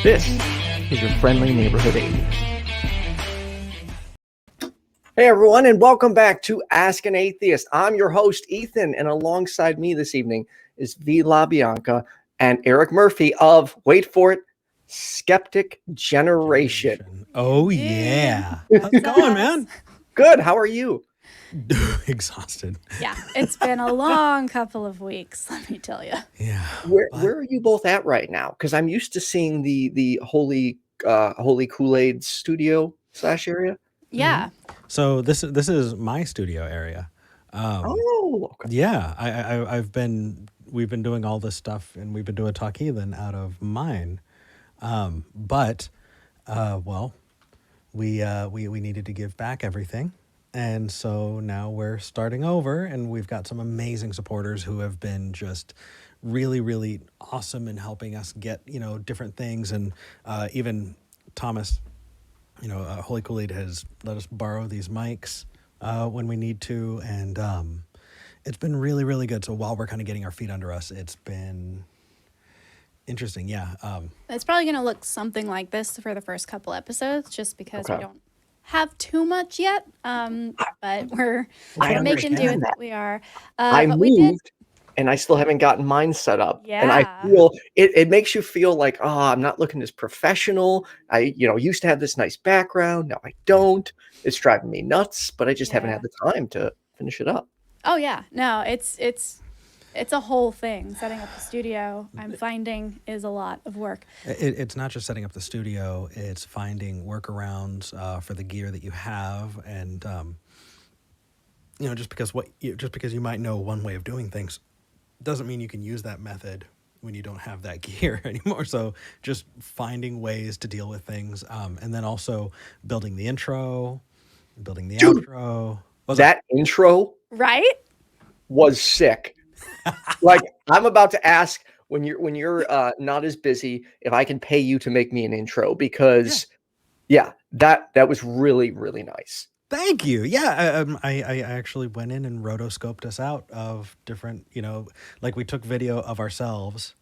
This is your friendly neighborhood atheist. Hey everyone, and welcome back to Ask an Atheist. I'm your host, Ethan, and alongside me this evening is Bianca and Eric Murphy of, wait for it, Skeptic Generation. Oh yeah. How's it going, man? Good, how are you? Exhausted. Yeah, it's been a long couple of weeks, let me tell you. Yeah. Where are you both at right now? Because I'm used to seeing the Holy Kool-Aid studio / area. Yeah. So this is my studio area. Okay. Yeah, we've been doing all this stuff, and we've been doing Talk Heathen out of mine. But we needed to give back everything. And so now we're starting over, and we've got some amazing supporters who have been just really, really awesome in helping us get, different things. And even Thomas, Holy Kool-Aid has let us borrow these mics when we need to. And it's been really, really good. So while we're kind of getting our feet under us, it's been interesting. Yeah. It's probably going to look something like this for the first couple episodes, just because we don't have too much yet, but we're making do with what we are. I moved, and I still haven't gotten mine set up. Yeah. And I feel it makes you feel like, I'm not looking as professional. I used to have this nice background. Now I don't. It's driving me nuts, but I just haven't had the time to finish it up. Oh yeah, no, it's a whole thing. Setting up the studio, I'm finding, is a lot of work. It's not just setting up the studio; it's finding workarounds for the gear that you have, and just because you might know one way of doing things, doesn't mean you can use that method when you don't have that gear anymore. So just finding ways to deal with things, and then also building the intro, building the outro. That intro, right, was sick. Like, I'm about to ask when you're not as busy if I can pay you to make me an intro, because that was really, really nice. Thank you. Yeah, I actually went in and rotoscoped us out of different, like we took video of ourselves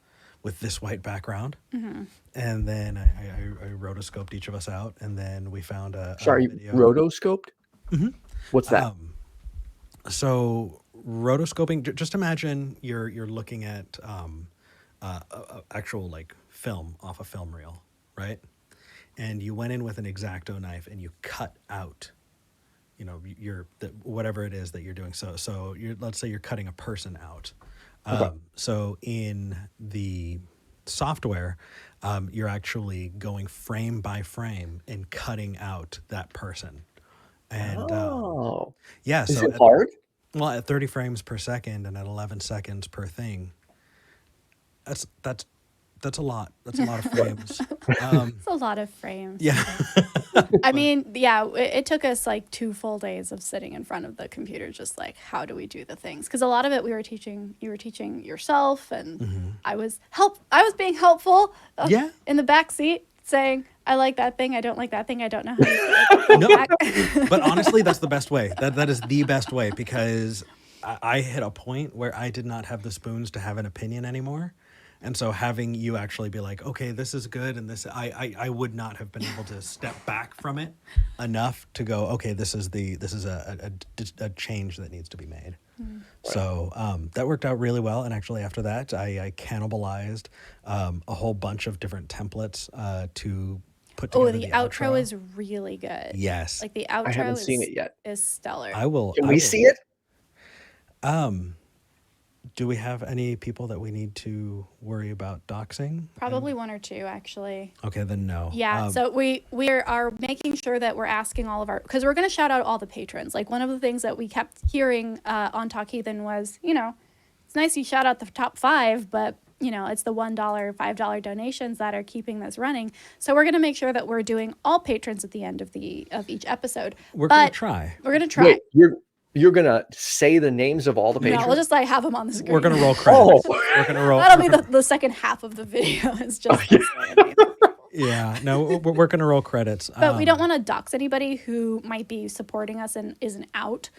with this white background, and then I rotoscoped each of us out, and then we found a video. Rotoscoped? Mm-hmm. What's that? So rotoscoping, just imagine you're looking at actual like film off a film reel, right? And you went in with an X-Acto knife and you cut out, whatever it is that you're doing. So let's say you're cutting a person out. So in the software, you're actually going frame by frame and cutting out that person. And is so it hard? Well, at 30 frames per second and at 11 seconds per thing, that's a lot. That's a lot of frames. It's a lot of frames. Yeah. I mean, it took us like 2 full days of sitting in front of the computer, just like, how do we do the things? Because a lot of it you were teaching yourself, and I was being helpful in the back seat, saying, I like that thing, I don't like that thing, I don't know how to do it. No, but honestly, that's the best way. That is the best way, because I hit a point where I did not have the spoons to have an opinion anymore. And so having you actually be like, okay, this is good, and this, I would not have been able to step back from it enough to go, okay, this is a change that needs to be made. So that worked out really well. And actually after that, I cannibalized a whole bunch of different templates to put together the outro is really good. Yes. Like the outro I haven't seen it yet. Is stellar. Can we see it? Do we have any people that we need to worry about doxing? Probably 1 or 2, actually. Okay, then no. Yeah, so we are making sure that we're asking all of our, because we're going to shout out all the patrons. Like, one of the things that we kept hearing on Talk Heathen was, it's nice you shout out the top 5, but it's the $1, $5 donations that are keeping this running. So we're going to make sure that we're doing all patrons at the end of each episode. We're going to try. We're going to try. Wait, you're going to say the names of all the patrons? No, we'll just have them on the screen. We're going to roll credits. We're going to roll. That'll be the second half of the video. It's just Yeah, no, we're going to roll credits. But we don't want to dox anybody who might be supporting us and isn't out.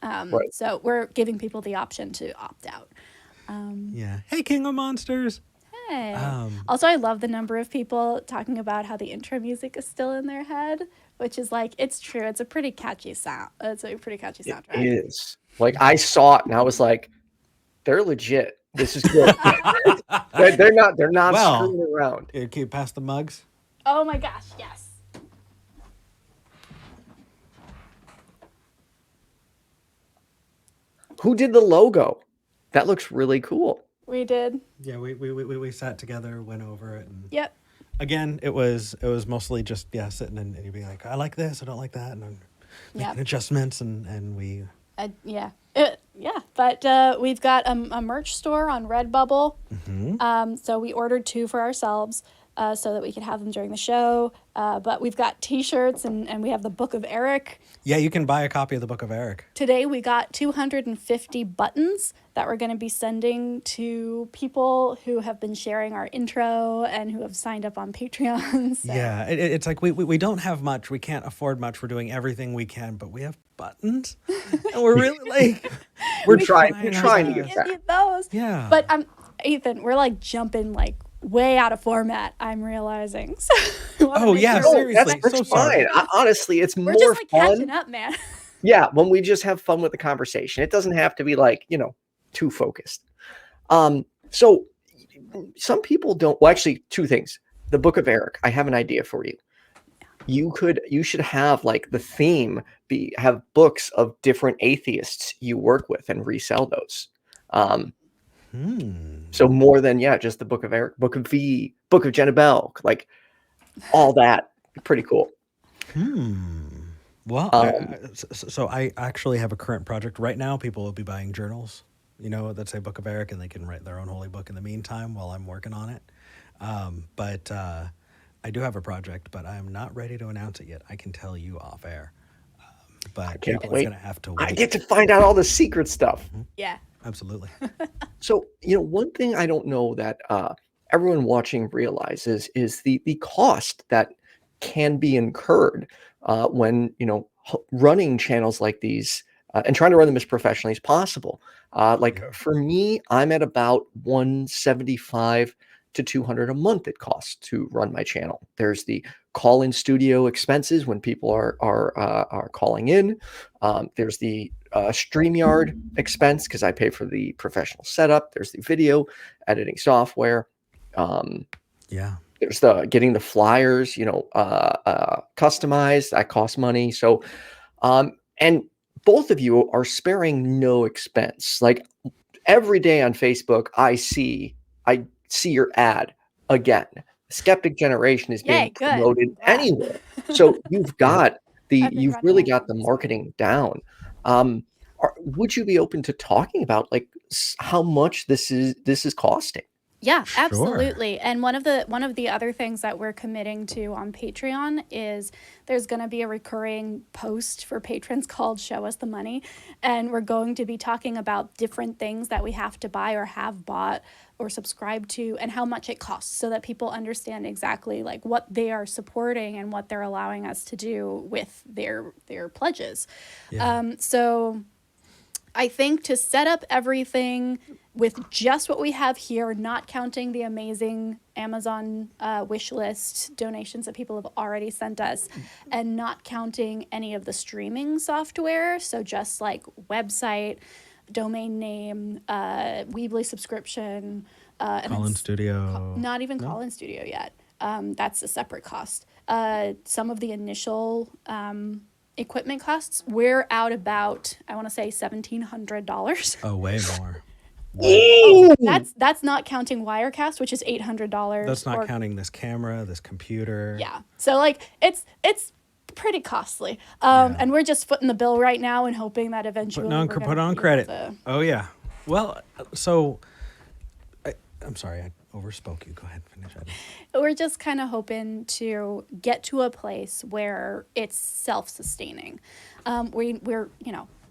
Right. So we're giving people the option to opt out. Yeah. Hey, King of Monsters. Yay. Also, I love the number of people talking about how the intro music is still in their head, which is like, it's true. It's a pretty catchy sound. It's a pretty catchy It soundtrack. is. Like, I saw it and I was like, they're legit. This is good. they're not Well, screwing around. Can you pass the mugs? Oh my gosh, yes. Who did the logo? That looks really cool. We did. Yeah, we sat together, went over it, and Yep. again, it was mostly just sitting and you being like, I like this, I don't like that, and then making adjustments, and we Yeah. But we've got a merch store on Redbubble. So we ordered 2 for ourselves so that we could have them during the show. But we've got T-shirts and we have the Book of Eric. Yeah, you can buy a copy of the Book of Eric. Today we got 250 buttons that we're going to be sending to people who have been sharing our intro and who have signed up on Patreon. So. Yeah, it's like we don't have much. We can't afford much. We're doing everything we can, but we have buttons, and we're really like we're trying to get that. Those. Yeah. But Ethan, we're like jumping like way out of format. I'm realizing. So oh yeah, No, seriously, that's so fine. sorry. Honestly, it's we're more just like fun. catching up, man. Yeah, when we just have fun with the conversation. It doesn't have to be like, too focused. So some people don't, well, actually 2 things. The Book of Eric, I have an idea for you. You should have like the theme have books of different atheists you work with and resell those. So more than just the Book of Eric, Book of V, Book of Jenabel, like all that. Pretty cool. Well, so I actually have a current project right now. People will be buying journals, that say Book of Eric, and they can write their own holy book in the meantime while I'm working on it. But I do have a project, but I am not ready to announce it yet. I can tell you off air. But people are going to have to wait. I get to find out all the secret stuff. Yeah. Absolutely. So, one thing I don't know that everyone watching realizes is the cost that can be incurred when, running channels like these and trying to run them as professionally as possible. For me, I'm at about $175 to $200 a month it costs to run my channel. There's the call-in studio expenses when people are calling in. There's the StreamYard expense because I pay for the professional setup. There's the video editing software. There's the getting the flyers, customized. That costs money. So, and both of you are sparing no expense. Like every day on Facebook, I see your ad again. Skeptic Generation is being promoted anywhere. So you've really got the marketing down. Would you be open to talking about like how much this is costing? Yeah, Sure. absolutely. And one of the other things that we're committing to on Patreon is there's going to be a recurring post for patrons called Show Us the Money. And we're going to be talking about different things that we have to buy or have bought or subscribe to and how much it costs so that people understand exactly like what they are supporting and what they're allowing us to do with their pledges. Yeah. So I think to set up everything with just what we have here, not counting the amazing Amazon wish list donations that people have already sent us, and not counting any of the streaming software, so just like website, domain name, Weebly subscription, CallIn Studio. Not even CallIn Studio yet. That's a separate cost. Some of the initial equipment costs, we're out about, I want to say $1,700. Oh, way more. That's not counting Wirecast, which is $800. That's not counting this camera, this computer. Yeah. So like it's pretty costly. And we're just footing the bill right now and hoping that eventually put on credit. Oh yeah. Well, so I'm sorry, I overspoke you. Go ahead, finish it. We're just kind of hoping to get to a place where it's self-sustaining. We're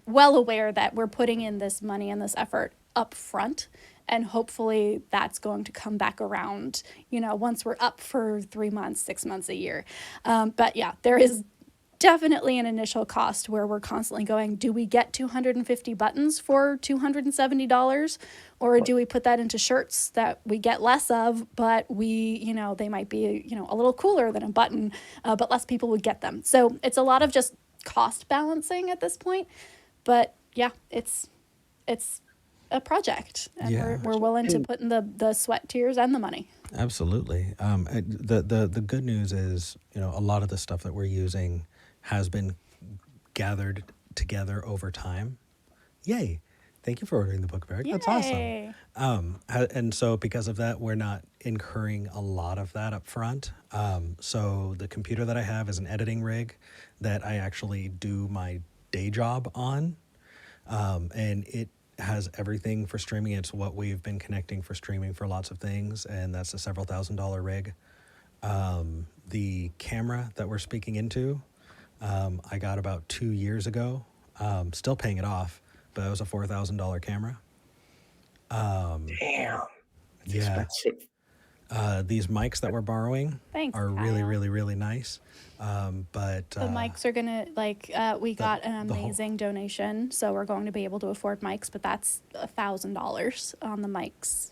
well aware that we're putting in this money and this effort up front, and hopefully that's going to come back around, once we're up for 3 months, 6 months, a year. But yeah, there is definitely an initial cost where we're constantly going, do we get 250 buttons for $270? Or do we put that into shirts that we get less of, but they might be, a little cooler than a button, but less people would get them. So it's a lot of just cost balancing at this point. But yeah, it's a project, and we're willing to put in the sweat, tears, and the money. Absolutely. The good news is, a lot of the stuff that we're using has been gathered together over time. Yay. Thank you for ordering the book bag. That's Yay. awesome. And so because of that, we're not incurring a lot of that up front. So the computer that I have is an editing rig that I actually do my day job on. And it has everything for streaming. It's what we've been connecting for streaming for lots of things, and that's a several $1,000s rig. The camera that we're speaking into, I got about 2 years ago. Still paying it off, but it was a $4,000 camera. Damn. It's expensive. These mics that we're borrowing Thanks, are really, Kyle. really, really nice. But The mics are gonna we got an amazing donation, so we're going to be able to afford mics, but that's $1,000 on the mics.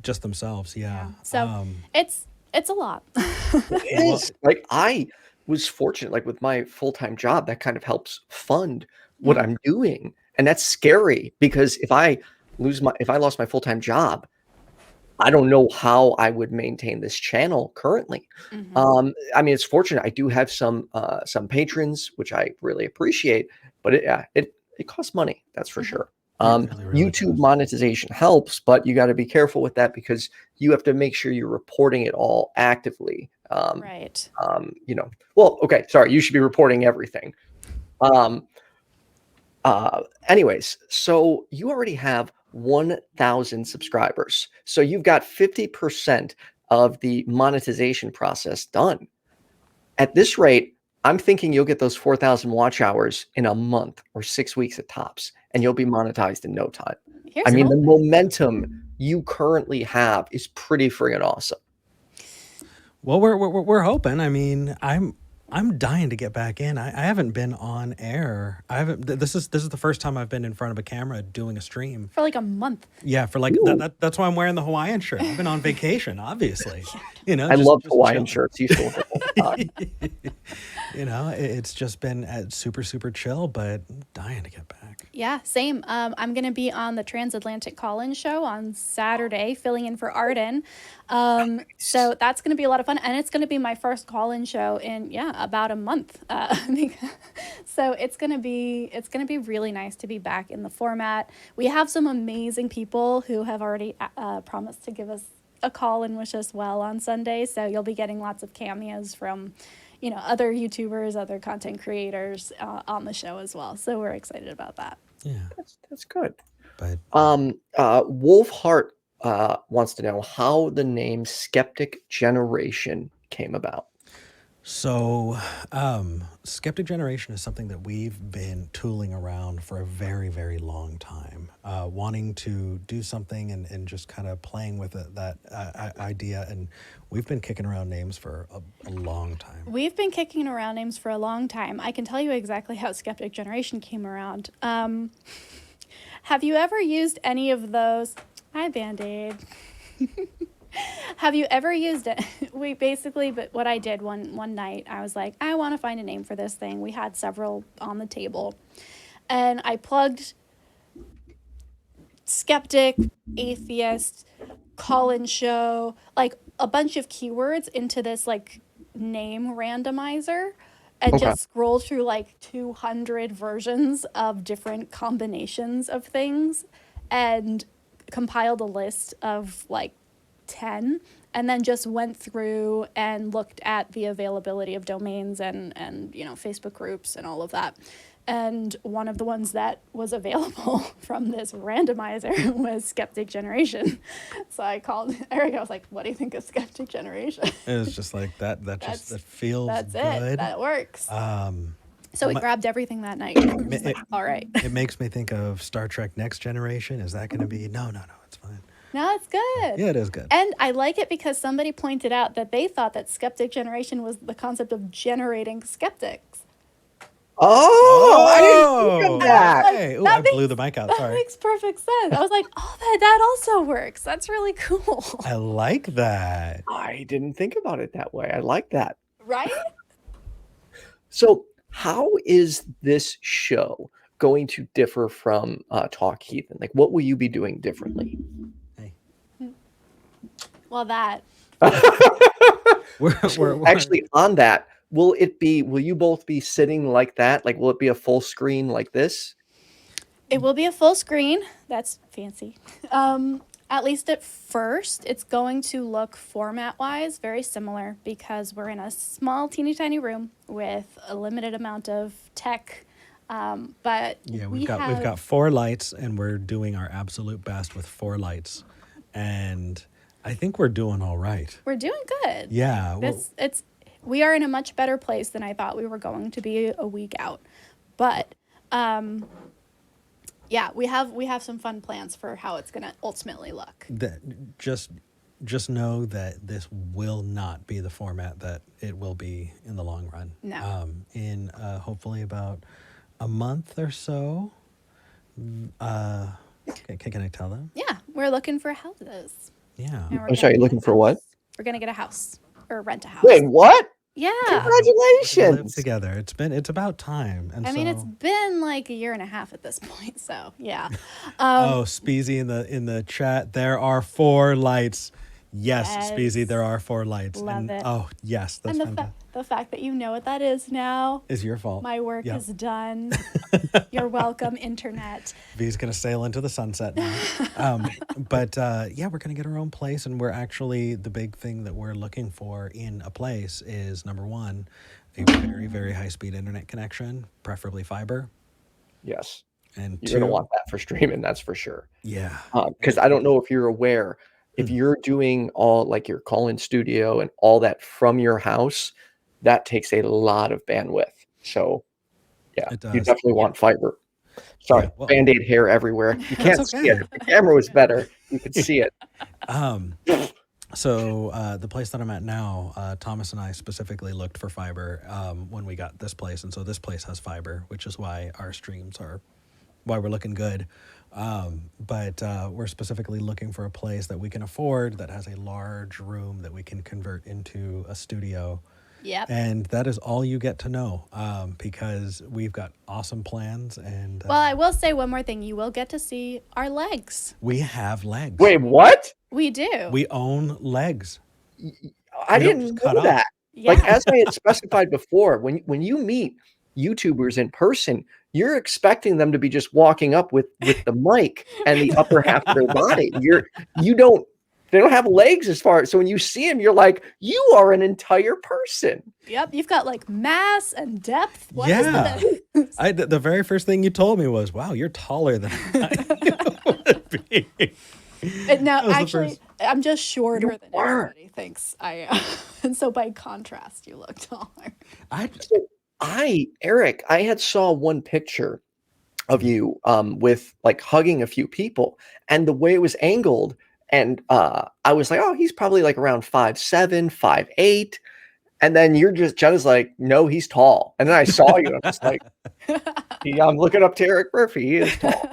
just themselves, yeah. So it's a lot. It is. Like, I was fortunate, like with my full-time job, that kind of helps fund what I'm doing. And that's scary because if I lost my full-time job, I don't know how I would maintain this channel currently. I mean, it's fortunate. I do have some patrons, which I really appreciate, but it costs money. That's for sure. Really YouTube does. monetization helps, but you got to be careful with that because you have to make sure you're reporting it all actively. Right. Well, okay, sorry, you should be reporting everything. Anyways, so you already have 1,000 subscribers. So you've got 50% of the monetization process done. At this rate, I'm thinking you'll get those 4,000 watch hours in a month or 6 weeks at tops, and you'll be monetized in no time. Here's I mean, the hoping. momentum you currently have is pretty friggin' awesome. Well, we're hoping. I mean, I'm dying to get back in. I haven't been on air. I haven't. This is the first time I've been in front of a camera doing a stream. For like a month. Yeah, for like that's why I'm wearing the Hawaiian shirt. I've been on vacation, obviously. I love Hawaiian chilling. shirts. You still It's just been super, super chill, but I'm dying to get back. Yeah, same. I'm going to be on the Transatlantic CallIn Show on Saturday, filling in for Arden. So that's going to be a lot of fun. And it's going to be my first CallIn show in, about a month. So it's going to be really nice to be back in the format. We have some amazing people who have already promised to give us a call and wish us well on Sunday. So you'll be getting lots of cameos from other YouTubers, other content creators on the show as well. So we're excited about that. Yeah, that's good. but Wolfheart wants to know how the name Skeptic Generation came about. So, Skeptic Generation is something that we've been tooling around for a very, very long time, wanting to do something and just kind of playing with that idea. And we've been kicking around names for a long time. We've been kicking around names for a long time. I can tell you exactly how Skeptic Generation came around. Have you ever used any of those? Hi, Bandaid. Have you ever used it? But what I did one night, I was like, I want to find a name for this thing. We had several on the table. And I plugged skeptic, atheist, CallIn Show, like a bunch of keywords into this like name randomizer and just scrolled through like 200 versions of different combinations of things and compiled a list of like 10 and then just went through and looked at the availability of domains and Facebook groups and all of that. And one of the ones that was available from this randomizer was Skeptic Generation. So I called Eric. I was like, what do you think of Skeptic Generation? It was just like that feels That's good. it. That works. So we grabbed everything that night. All right. It makes me think of Star Trek Next Generation. Is that going to be? No, it's fine. No, it's good. Yeah, it is good. And I like it because somebody pointed out that they thought that Skeptic Generation was the concept of generating skeptics. Oh, I didn't think of that. Hey, ooh, I blew the mic out. That Sorry. makes perfect sense. I was like, oh, that also works. That's really cool. I like that. I didn't think about it that way. I like that. Right? So how is this show going to differ from Talk Heathen? Like, what will you be doing differently? Hey. Well, that. We're Actually, on that, will you both be sitting like that? Like, will it be a full screen like this? It will be a full screen. That's fancy. At least at first, it's going to look format-wise very similar because we're in a small, teeny tiny room with a limited amount of tech. But yeah, we've got 4 lights, and we're doing our absolute best with 4 lights, and I think we're doing all right. We're doing good. Yeah, we are in a much better place than I thought we were going to be a week out, but yeah, we have some fun plans for how it's going to ultimately look. that just know that this will not be the format that it will be in the long run. No. In hopefully about a month or so. Can I tell them? Yeah, we're looking for houses. Yeah. And we're I'm sorry, gonna looking get a for what? house. We're gonna get a house or rent a house. Wait, what? Yeah. Live Congratulations! together. It's about time. And I mean, so, it's been like a year and a half at this point, so yeah. oh, Speezy in the chat. There are 4 lights. Yes, Yes. Speezy, there are 4 lights. Love and, it. Oh, yes, that's And fantastic. the fact that you know what that is now, Is your fault. my work Yep. is done. You're welcome, internet. V's gonna sail into the sunset now. But yeah, we're gonna get our own place, and we're actually the big thing that we're looking for in a place is number 1, a very, very high speed internet connection, preferably fiber. Yes, And you're gonna 2, want that for streaming. That's for sure. yeah, Because I don't know if you're aware, if you're doing all like your call-in studio and all that from your house, that takes a lot of bandwidth. So yeah, It you does. definitely want fiber. Sorry, Yeah, well- Bandaid hair everywhere. You can't That's see okay. it. If the camera was better, you could see it. So the place that I'm at now, Thomas and I specifically looked for fiber when we got this place, and so this place has fiber, which is why our streams are why we're looking good. But we're specifically looking for a place that we can afford that has a large room that we can convert into a studio. Yep. And that is all you get to know because we've got awesome plans. And Well, I will say one more thing. You will get to see our legs. we have legs. Wait, what? We do. We own legs. I We don't didn't just know cut off. that. yeah. Like as I had specified before, when you meet YouTubers in person, you're expecting them to be just walking up with the mic and the upper half of their body. They don't have legs as far. So when you see them, you're like, you are an entire person. Yep. You've got like mass and depth. What is Yeah. this? The very first thing you told me was, wow, you're taller than I would be. No, was the actually, first- I'm just shorter than are. everybody thinks I am. And so by contrast, you look taller. Eric, I had saw one picture of you with like hugging a few people, and the way it was angled, and I was like, oh, he's probably like around 5'7", 5'8", and then Jenna's like, no, he's tall, and then I saw you, and I was like, I'm looking up to Eric Murphy, he is tall.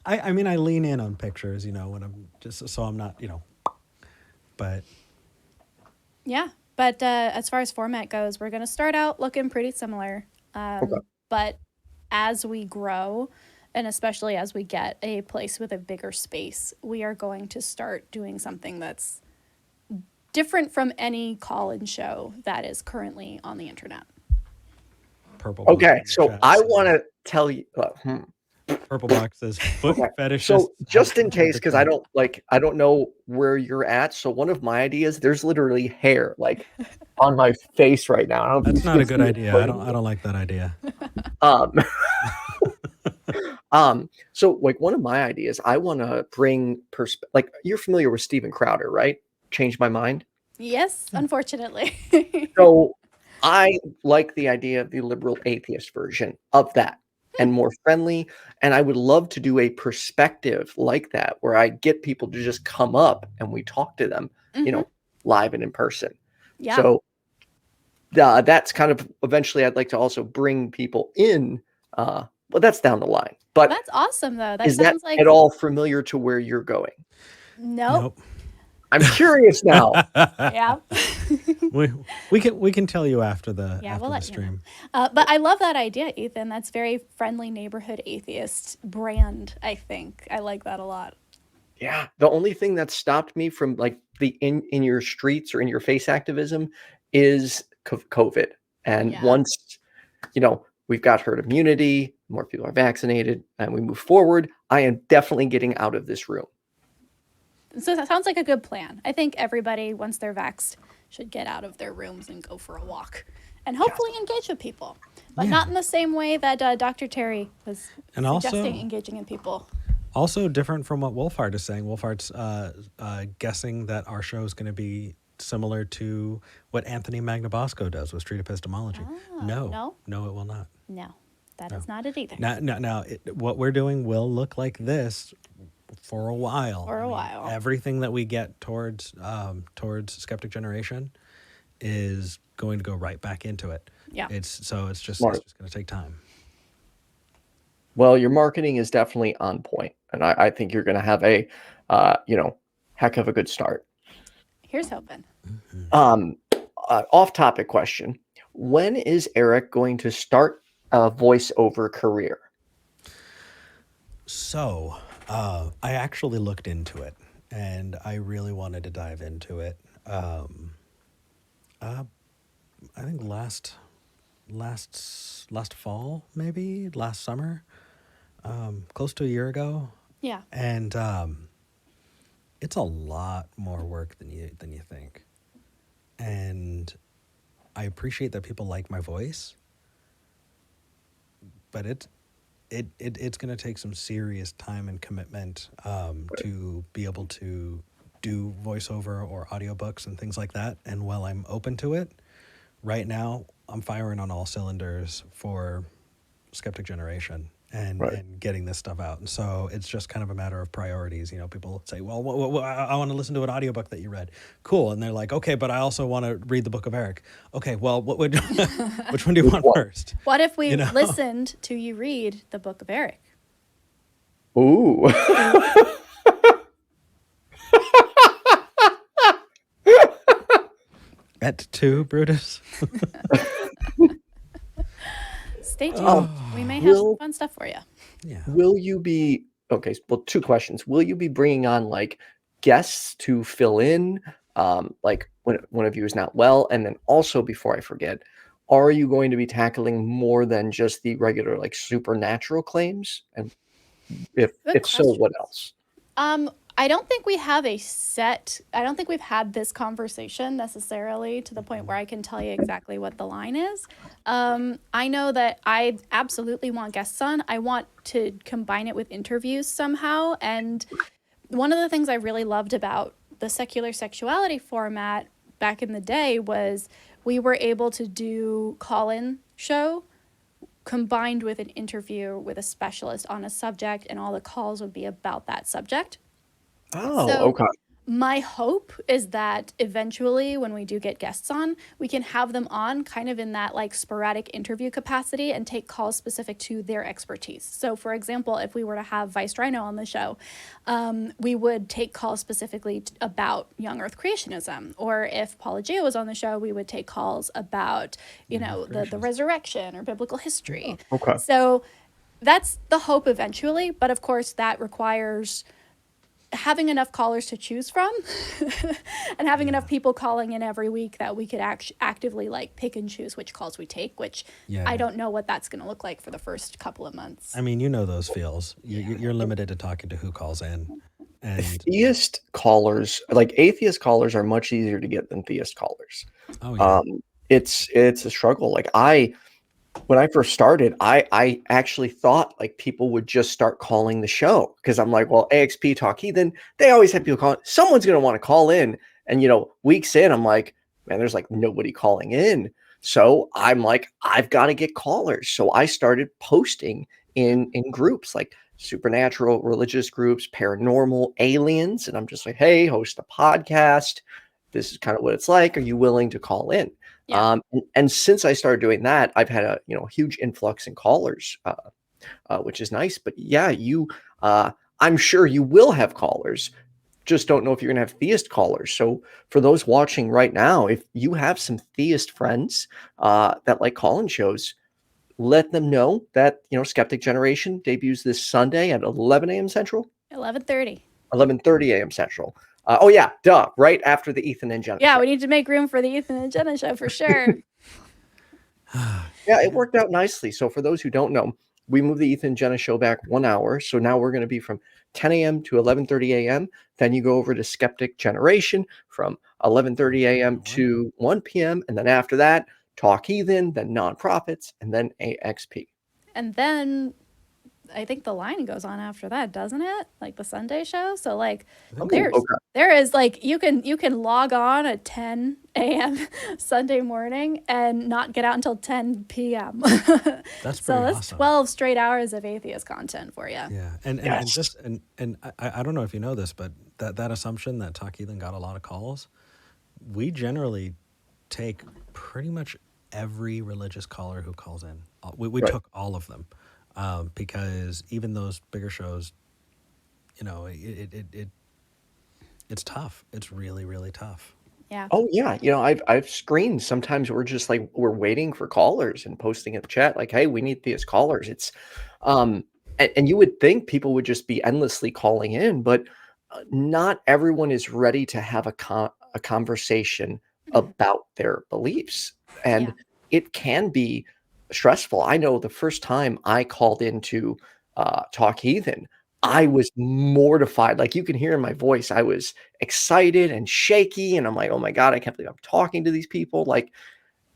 I mean, I lean in on pictures, when I'm just so I'm not, but Yeah. But as far as format goes, we're going to start out looking pretty similar. But as we grow, and especially as we get a place with a bigger space, we are going to start doing something that's different from any call-in show that is currently on the internet. purple. Okay, box in so the chat I says- want to tell you. Purple box says foot Okay, fetishists. so just have in case, because I perfect don't know where you're at. So one of my ideas, there's literally hair like on my face right now. I don't know if That's you not can a good see it, idea. but- I don't like that idea. So like one of my ideas, I want to bring like you're familiar with Steven Crowder, right? Change my mind. Yes, unfortunately. So I like the idea of the liberal atheist version of that and more friendly. And I would love to do a perspective like that where I get people to just come up and we talk to them, live and in person. Yeah. So that's kind of eventually I'd like to also bring people in. But that's down the line. But That's awesome, though. That is that sounds like at all familiar to where you're going? nope. I'm curious now. Yeah. we can tell you after the Yeah, after we'll the let you know. stream. But I love that idea, Ethan. That's very friendly neighborhood atheist brand, I think. I like that a lot. Yeah. The only thing that stopped me from like the in your streets or in your face activism is COVID. And Yeah. once, we've got herd immunity, more people are vaccinated, and we move forward, I am definitely getting out of this room. So that sounds like a good plan. I think everybody, once they're vaxxed, should get out of their rooms and go for a walk. And hopefully engage with people. But not in the same way that Dr. Terry was suggesting engaging in people. Also different from what Wolfhard is saying. Wolfhard's guessing that our show is going to be similar to what Anthony Magnabosco does with street epistemology. No, it will not. No, that is not it either. Now what we're doing will look like this for a while. Everything that we get towards Skeptic Generation is going to go right back into it. Yeah. It's just going to take time. Well, your marketing is definitely on point, and I think you're going to have a, heck of a good start. Here's hoping. Off-topic question: when is Eric going to start a voiceover career? So, I actually looked into it, and I really wanted to dive into it. I think last fall, maybe last summer, close to a year ago. Yeah. And it's a lot more work than you think. And I appreciate that people like my voice, but it's going to take some serious time and commitment to be able to do voiceover or audiobooks and things like that. And while I'm open to it, right now I'm firing on all cylinders for Skeptic Generation and getting this stuff out. And so it's just kind of a matter of priorities. People say, well, I want to listen to an audiobook that you read. Cool. And they're like, okay, but I also want to read the Book of Eric. Okay, well, which one do you want first? What if we listened to you read the Book of Eric? Ooh. Et tu, Brutus? Stay tuned. We may have some fun stuff for you. Yeah. Will you be two questions. Will you be bringing on like guests to fill in like when one of you is not well? And then also, before I forget, are you going to be tackling more than just the regular like supernatural claims? And if so, what else? I don't think we have I don't think we've had this conversation necessarily to the point where I can tell you exactly what the line is. I know that I absolutely want guests on. I want to combine it with interviews somehow. And one of the things I really loved about the secular sexuality format back in the day was we were able to do CallIn Show combined with an interview with a specialist on a subject, and all the calls would be about that subject. Okay. My hope is that eventually when we do get guests on, we can have them on kind of in that like sporadic interview capacity and take calls specific to their expertise. So for example, if we were to have Vice Rhino on the show, we would take calls specifically about young earth creationism. Or if Paula Geo was on the show, we would take calls about, the resurrection or biblical history. Okay. So that's the hope eventually. But of course that requires having enough callers to choose from and having enough people calling in every week that we could actively like pick and choose which calls we take, which I don't know what that's going to look like for the first couple of months. I mean, those feels. You're limited to talking to who calls in. And Theist callers, like atheist callers, are much easier to get than theist callers. Oh yeah. It's a struggle. Like when I first started, I actually thought like people would just start calling the show because I'm like, well, AXP Talk Heathen, they always have people calling. Someone's going to want to call in. And, weeks in, I'm like, man, there's like nobody calling in. So I'm like, I've got to get callers. So I started posting in groups like supernatural, religious groups, paranormal, aliens. And I'm just like, hey, host a podcast. This is kind of what it's like. Are you willing to call in? Yeah. And since I started doing that, I've had a huge influx in callers, which is nice. But yeah, I'm sure you will have callers. Just don't know if you're going to have theist callers. So for those watching right now, if you have some theist friends that like call-in shows, let them know that Skeptic Generation debuts this Sunday at 11 a.m. Central. 11:30. 11:30 a.m. Central. Oh yeah, duh! Right after the Ethan and Jenna. Yeah, show. we need to make room for the Ethan and Jenna show for sure. Yeah, it worked out nicely. So for those who don't know, we moved the Ethan and Jenna show back 1 hour. So now we're going to be from 10 a.m. to 11:30 a.m. Then you go over to Skeptic Generation from 11:30 a.m. to 1 p.m. And then after that, Talk Heathen, then Nonprofits, and then AXP. And then I think the line goes on after that, doesn't it? Like the Sunday show. So like there is like you can log on at 10 a.m. Sunday morning and not get out until 10 p.m. That's so pretty that's awesome. 12 straight hours of atheist content for you. Yeah, and I don't know if you know this, but that assumption that Talk Heathen got a lot of calls, we generally take pretty much every religious caller who calls in. We took all of them. Because even those bigger shows, it's tough. It's really, really tough. Yeah. Oh yeah, I've screened. Sometimes we're just like we're waiting for callers and posting in the chat like, "Hey, we need these callers." It's, and you would think people would just be endlessly calling in, but not everyone is ready to have a conversation about their beliefs, and it can be stressful. I know the first time I called into Talk Heathen, I was mortified. Like you can hear in my voice, I was excited and shaky. And I'm like, oh my God, I can't believe I'm talking to these people. Like,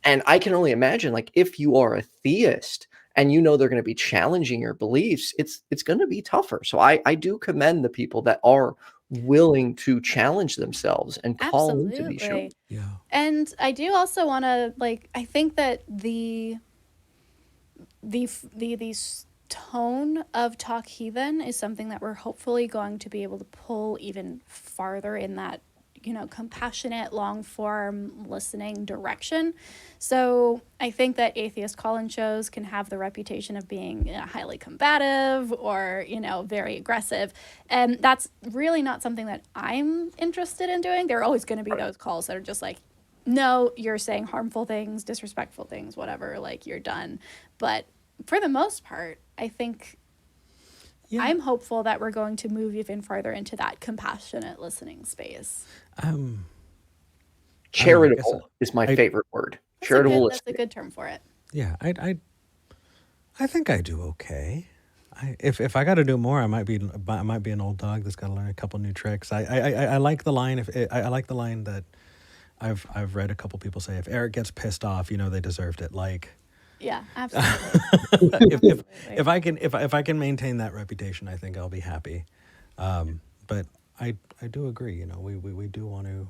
and I can only imagine, like, if you are a theist and they're going to be challenging your beliefs, it's going to be tougher. So I do commend the people that are willing to challenge themselves and call into these shows. Yeah. And I do also want to I think that the tone of Talk Heathen is something that we're hopefully going to be able to pull even farther in that, compassionate, long form listening direction. So I think that atheist call-in shows can have the reputation of being highly combative or, very aggressive. And that's really not something that I'm interested in doing. There are always going to be those calls that are just like, no, you're saying harmful things, disrespectful things, whatever, like you're done. But for the most part, I think I'm hopeful that we're going to move even farther into that compassionate listening space. Charitable is my favorite word. Charitable That's a good term for it. Yeah, I think I do okay. If I got to do more, I might be an old dog that's got to learn a couple new tricks. I like the line. I like the line that I've read a couple people say, if Eric gets pissed off, they deserved it. Like, yeah, absolutely. if I can maintain that reputation, I think I'll be happy. But I do agree. We do want to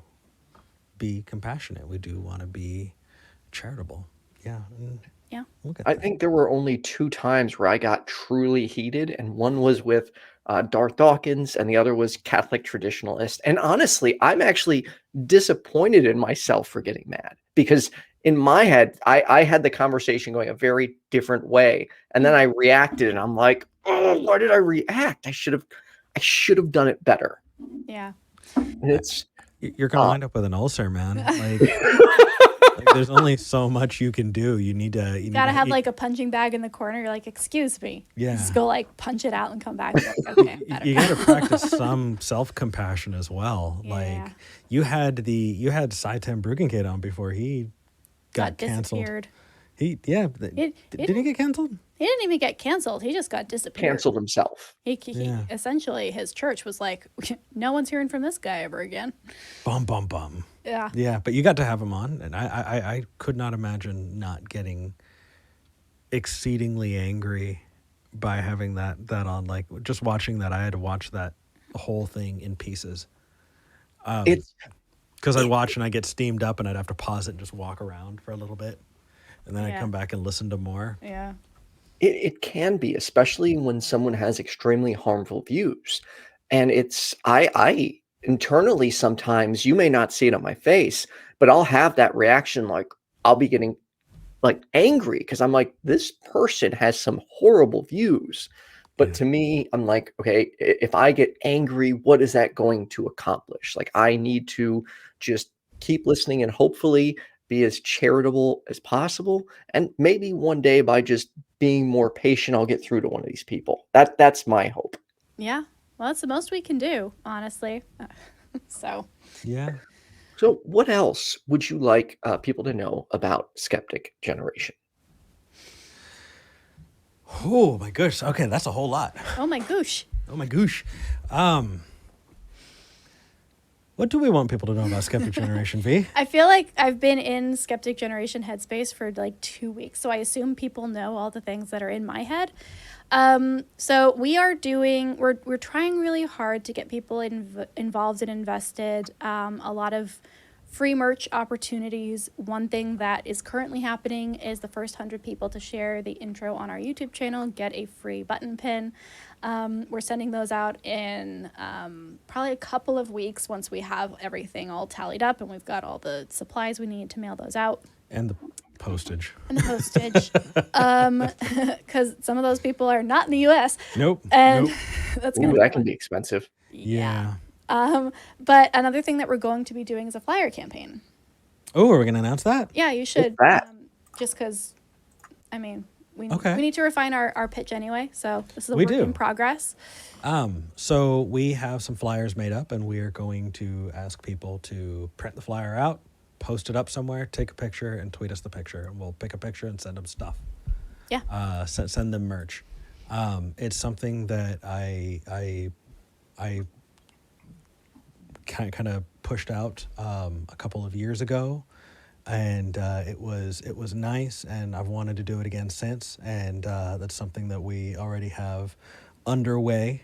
be compassionate. We do want to be charitable. Yeah. Yeah. I think there were only 2 times where I got truly heated, and one was with Darth Dawkins, and the other was Catholic Traditionalist. And honestly, I'm actually disappointed in myself for getting mad, because in my head, I had the conversation going a very different way, and then I reacted, and I'm like, oh, why did I react? I should have done it better. Yeah. And you're gonna wind up with an ulcer, man. Like, there's only so much you can do. You need to. You gotta have like a punching bag in the corner. You're like, excuse me. Yeah. Just go punch it out and come back. Like, okay. You gotta practice some self-compassion as well. Yeah. Like you had Saitem Bruggenkate on before he got canceled. Disappeared. Did he get canceled? He didn't even get canceled. He just got disappeared. Canceled himself. He essentially, his church was like, no one's hearing from this guy ever again. Bum bum bum. Yeah. Yeah, but you got to have him on, and I could not imagine not getting exceedingly angry by having that on. Like, just watching that, I had to watch that whole thing in pieces. Because I'd watch and I get steamed up, and I'd have to pause it and just walk around for a little bit, and then I'd come back and listen to more. Yeah. It can be, especially when someone has extremely harmful views. And I internally, sometimes you may not see it on my face, but I'll have that reaction like, I'll be getting like angry because I'm like, this person has some horrible views. But to me, I'm like, okay, if I get angry, what is that going to accomplish? Like, I need to just keep listening and hopefully be as charitable as possible. And maybe one day by just being more patient, I'll get through to one of these people. That's my hope. Yeah. Well, that's the most we can do, honestly. So. Yeah. So what else would you like people to know about Skeptic Generation? Oh my gosh. Okay, that's a whole lot. Oh my gosh. Oh my gosh. What do we want people to know about Skeptic Generation, V? I feel like I've been in Skeptic Generation headspace for like 2 weeks, so I assume people know all the things that are in my head. So we're trying really hard to get people involved and invested. A lot of free merch opportunities. One thing that is currently happening is the first 100 people to share the intro on our YouTube channel get a free button pin. We're sending those out in probably a couple of weeks once we have everything all tallied up and we've got all the supplies we need to mail those out. And the postage. Because some of those people are not in the U.S. Nope. And that's Ooh, gonna that can be expensive. Yeah. But another thing that we're going to be doing is a flyer campaign. Oh, are we going to announce that? Yeah, you should. Just because, I mean, we need to refine our pitch anyway. So this is a work in progress. So we have some flyers made up, and we are going to ask people to print the flyer out, post it up somewhere, take a picture, and tweet us the picture. And we'll pick a picture and send them stuff. Yeah. Send them merch. It's something that I kind of pushed out a couple of years ago, and it was nice, and I've wanted to do it again since, and that's something that we already have underway.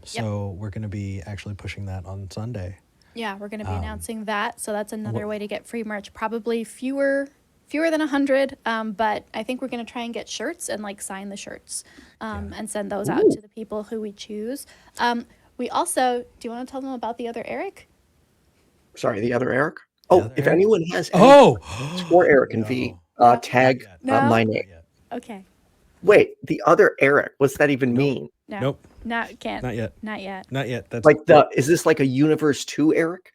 So we're going to be actually pushing that on Sunday. Yeah, we're going to be announcing that. So that's another way to get free merch. Probably fewer than 100, but I think we're going to try and get shirts and like sign the shirts and send those out to the people who we choose. We also, do you want to tell them about the other Eric? Sorry, the other Eric? If anyone has any for Eric and V, tag my name. Okay. Wait, the other Eric, what's that even mean? No. Nope. Can't. Not yet. Not yet. That's like is this like a Universe 2 Eric?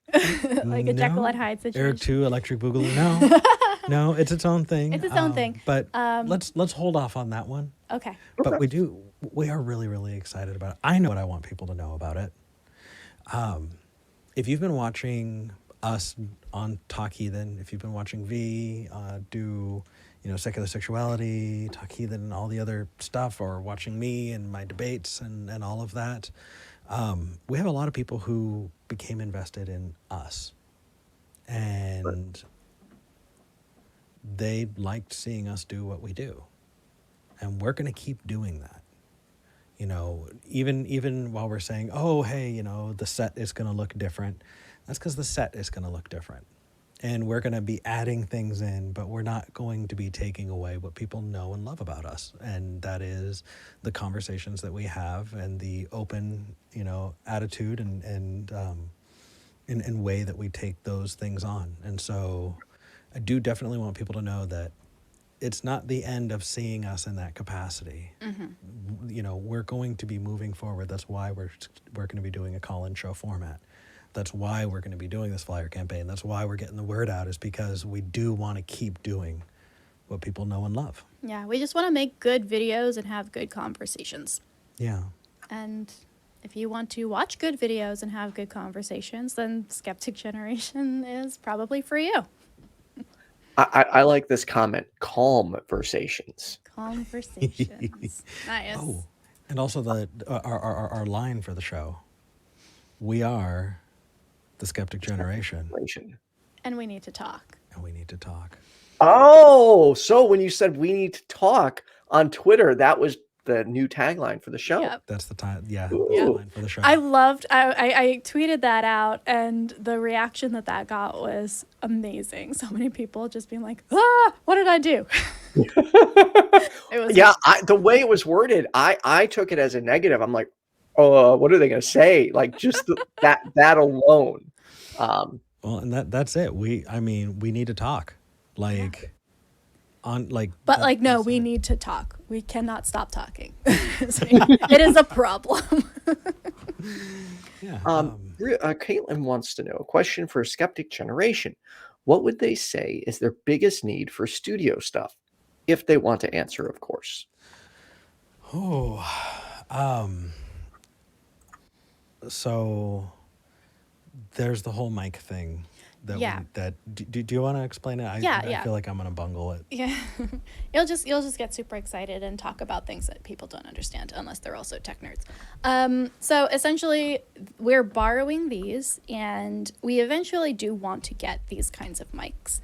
Like a Jekyll and Hyde situation. Eric 2, Electric Boogaloo. No. No, it's its own thing. It's its own thing. But let's hold off on that one. Okay. But we are really, really excited about it. I know what I want people to know about it. If you've been watching us on Talk Heathen, if you've been watching V do, secular sexuality, Talk Heathen, and all the other stuff, or watching me and my debates and all of that, we have a lot of people who became invested in us. And they liked seeing us do what we do. And we're going to keep doing that. Even while we're saying, oh, hey, the set is going to look different. That's because the set is going to look different. And we're going to be adding things in, but we're not going to be taking away what people know and love about us. And that is the conversations that we have and the open, attitude and way that we take those things on. And so I do definitely want people to know that it's not the end of seeing us in that capacity. Mm-hmm. We're going to be moving forward. That's why we're going to be doing a call-in show format. That's why we're going to be doing this flyer campaign. That's why we're getting the word out, is because we do want to keep doing what people know and love. Yeah, we just want to make good videos and have good conversations. Yeah. And if you want to watch good videos and have good conversations, then Skeptic Generation is probably for you. I like this comment. Conversations. Conversations. Nice. Oh, and also our line for the show. We are the Skeptic Generation. And we need to talk. Oh, so when you said we need to talk on Twitter, that was the new tagline for the show. Yep. That's the time. Yeah. Tagline for the show. I tweeted that out, and the reaction that got was amazing. So many people just being like, what did I do? It was the way it was worded, I took it as a negative. I'm like, what are they going to say? Like just that alone. Well, and that's it. We need to talk. Like on like But like, no, we need to talk. We cannot stop talking. It is a problem. yeah. Kaitlyn wants to know a question for Skeptic Generation. What would they say is their biggest need for studio stuff? If they want to answer, of course. So there's the whole mic thing that Yeah. do you want to explain it? I feel like I'm gonna bungle it. Yeah. You'll just get super excited and talk about things that people don't understand unless they're also tech nerds. So essentially we're borrowing these, and we eventually do want to get these kinds of mics.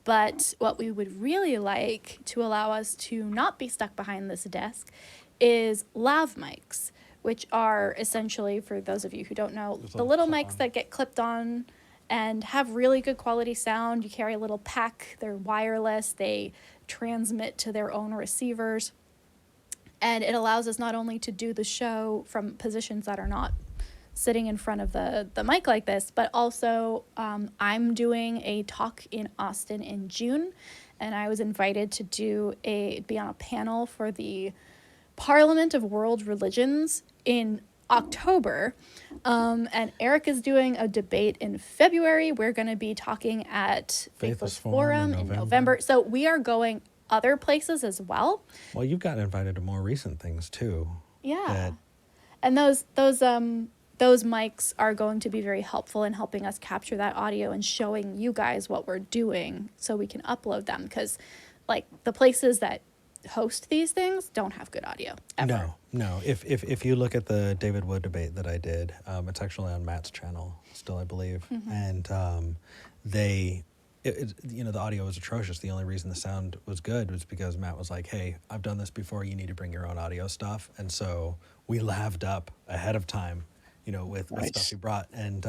But what we would really like to allow us to not be stuck behind this desk is lav mics, which are essentially, for those of you who don't know, the little mics that get clipped on and have really good quality sound. You carry a little pack, they're wireless, they transmit to their own receivers, and it allows us not only to do the show from positions that are not sitting in front of the mic like this, but also I'm doing a talk in Austin in June, and I was invited to be on a panel for the Parliament of World Religions in October, and Eric is doing a debate in February. We're going to be talking at Faithless Forum in November. So we are going other places as well. Well, you've got invited to more recent things too. Yeah, and those mics are going to be very helpful in helping us capture that audio and showing you guys what we're doing so we can upload them, because like the places that host these things don't have good audio ever. No. If you look at the David Wood debate that I did, it's actually on Matt's channel still, I believe, and the audio was atrocious. The only reason the sound was good was because Matt was like, "Hey, I've done this before. You need to bring your own audio stuff," and so we laved up ahead of time, with stuff he brought. And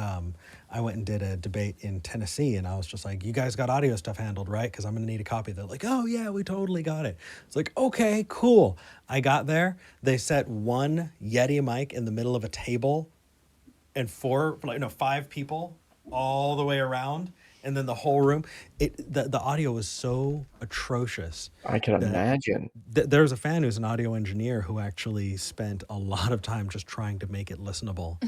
I went and did a debate in Tennessee, and I was just like, "You guys got audio stuff handled, right? Because I'm going to need a copy." They're like, "Oh, yeah, we totally got it." It's like, okay, cool. I got there. They set one Yeti mic in the middle of a table and 5 people all the way around. And then the whole room, the audio was so atrocious. I can imagine. There's a fan who's an audio engineer who actually spent a lot of time just trying to make it listenable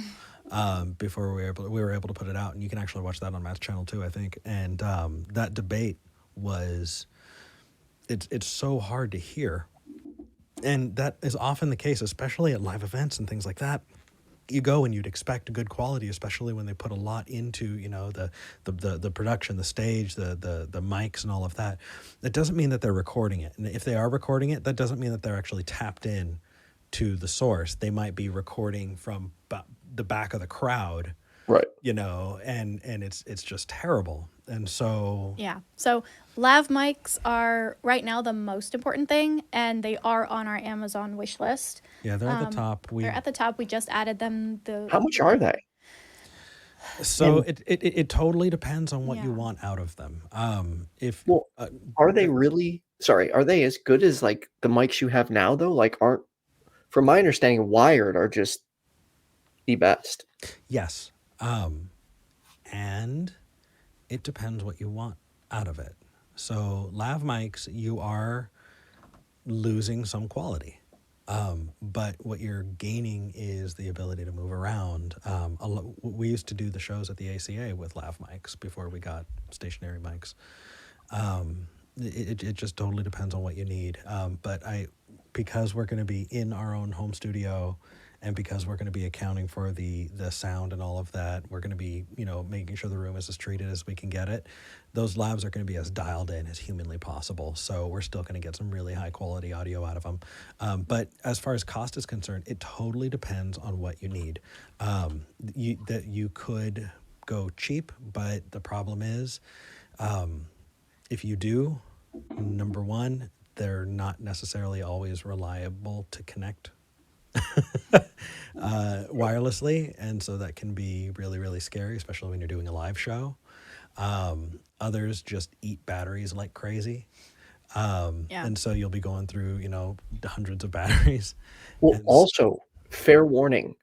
before we were able to put it out. And you can actually watch that on Matt's channel too, I think. And that debate was, it's so hard to hear. And that is often the case, especially at live events and things like that. You go and you'd expect good quality, especially when they put a lot into, the production, the stage, the mics and all of that. That doesn't mean that they're recording it. And if they are recording it, that doesn't mean that they're actually tapped in to the source. They might be recording from the back of the crowd, right? And it's just terrible. And so so lav mics are right now the most important thing, and they are on our Amazon wish list. Yeah, they're at the top. They're at the top. We just added them. How much are they? So it totally depends on what you want out of them. Are they really? Sorry, are they as good as like the mics you have now though? Like, from my understanding, wired are just the best. Yes, and it depends what you want out of it. So lav mics, you are losing some quality. But what you're gaining is the ability to move around. We used to do the shows at the ACA with lav mics before we got stationary mics. It just totally depends on what you need. But because we're going to be in our own home studio, and because we're going to be accounting for the sound and all of that, we're going to be, making sure the room is as treated as we can get it. Those labs are going to be as dialed in as humanly possible. So we're still going to get some really high quality audio out of them. But as far as cost is concerned, it totally depends on what you need. You could go cheap, but the problem is, if you do, number one, they're not necessarily always reliable to connect wirelessly, and so that can be really, really scary, especially when you're doing a live show. Others just eat batteries like crazy, and so you'll be going through hundreds of batteries. Well, also, fair warning,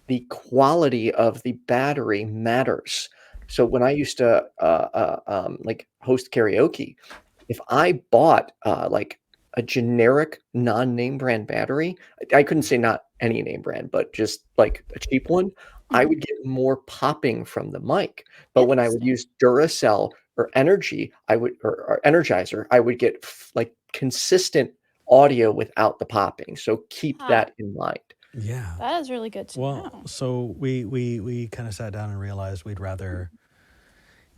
the quality of the battery matters. So when I used to like host karaoke, if I bought like a generic non-name brand battery, I couldn't say not any name brand, but just like a cheap one, I would get more popping from the mic. But when I would use Duracell or Energy, or Energizer, I would get like consistent audio without the popping. So keep that in mind. Yeah. That is really good to know. So we kind of sat down and realized we'd rather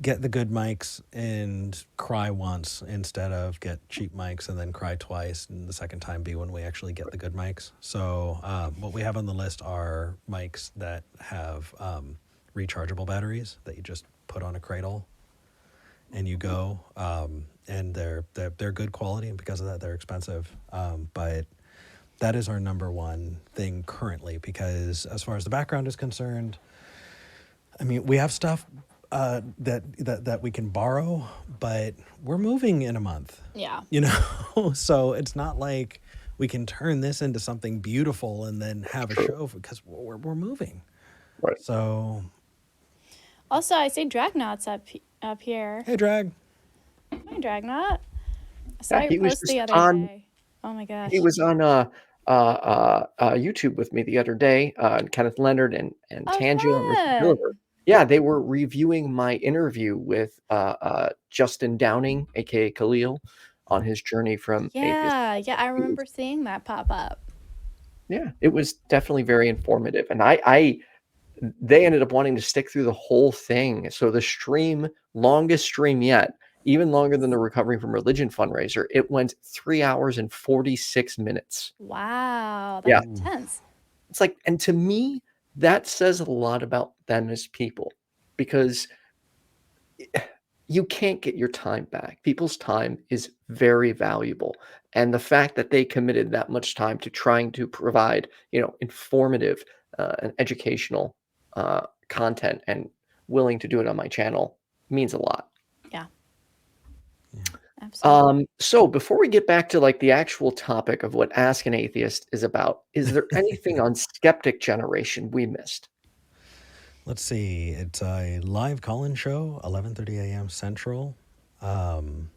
get the good mics and cry once instead of get cheap mics and then cry twice, and the second time be when we actually get the good mics. So what we have on the list are mics that have rechargeable batteries that you just put on a cradle and you go, and they're good quality, and because of that they're expensive, but that is our number one thing currently, because as far as the background is concerned, I mean, we have stuff that we can borrow, but we're moving in a month. Yeah. You know, so it's not like we can turn this into something beautiful and then have a show because we're moving. Right. So. Also, I see Dragnot's up here. Hey, Drag. Hi, Dragnot. I saw he your was post just the other on- day. Oh my gosh. He was on YouTube with me the other day. Kenneth, Leonard, and Tangio and Gilliver. Yeah, they were reviewing my interview with Justin Downing, aka Khalil, on his journey from atheist. Yeah, I remember seeing that pop up. Yeah, it was definitely very informative, and they ended up wanting to stick through the whole thing. So the stream, longest stream yet, even longer than the Recovering from Religion fundraiser, it went 3 hours and 46 minutes. Wow, that's intense. It's like, and to me, that says a lot about them as people, because you can't get your time back. People's time is very valuable. And the fact that they committed that much time to trying to provide, informative and educational content and willing to do it on my channel means a lot. Yeah. Absolutely. So before we get back to like the actual topic of what Ask an Atheist is about, is there anything on Skeptic Generation we missed? Let's see. It's a live call-in show, 11:30 a.m. Central.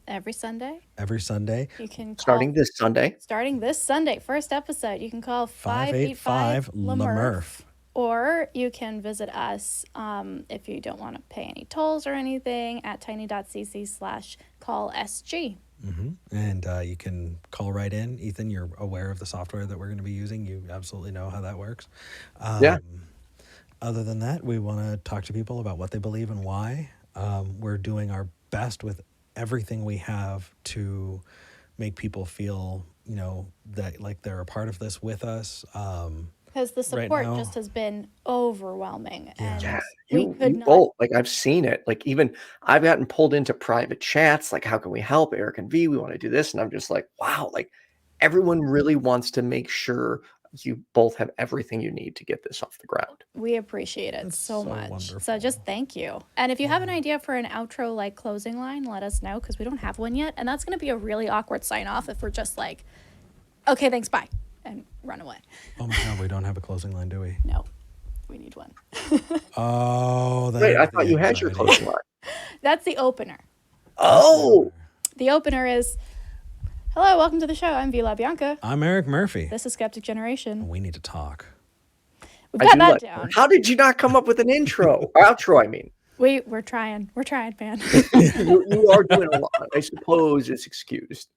Every Sunday. Every Sunday. You can call, Starting this Sunday, first episode. You can call 585 LaMurph. Or you can visit us if you don't want to pay any tolls or anything at tiny.cc/callsg. And you can call right in. Ethan, you're aware of the software that we're going to be using. You absolutely know how that works. Yeah. Other than that, we want to talk to people about what they believe and why. We're doing our best with everything we have to make people feel, that like they're a part of this with us. Because the support now, just has been overwhelming. And you both, like, I've seen it. Like, even I've gotten pulled into private chats, like, how can we help? Eric and V, we want to do this. And I'm just like, wow, like, everyone really wants to make sure you both have everything you need to get this off the ground. We appreciate it so much. wonderful. So just thank you. And if you have an idea for an outro, like closing line, let us know, because we don't have one yet. And that's going to be a really awkward sign off if we're just like, okay, thanks, bye, and run away. Oh my God, we don't have a closing line, do we? No, we need one. Oh, Wait, I thought you had your closing line. That's the opener. Oh, The opener is, hello, welcome to the show. I'm Bianca. I'm Eric Murphy. This is Skeptic Generation. We need to talk. We've got that down. How did you not come up with an intro? Or outro, I mean. We're trying. We're trying, man. you are doing a lot. I suppose it's excused.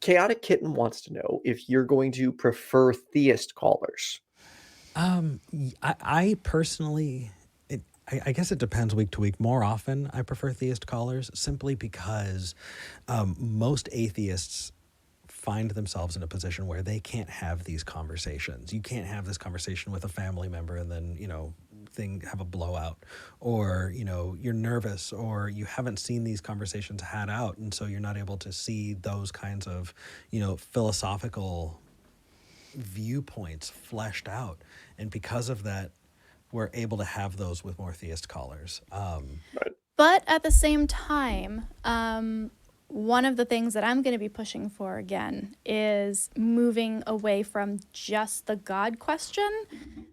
Chaotic Kitten wants to know if you're going to prefer Theist Callers. I personally, I guess it depends week to week. More often, I prefer Theist Callers simply because most atheists find themselves in a position where they can't have these conversations. You can't have this conversation with a family member and then, have a blowout, or, you're nervous, or you haven't seen these conversations had out. And so you're not able to see those kinds of, philosophical viewpoints fleshed out. And because of that, we're able to have those with more Theist Callers. But at the same time, one of the things that I'm going to be pushing for again is moving away from just the God question.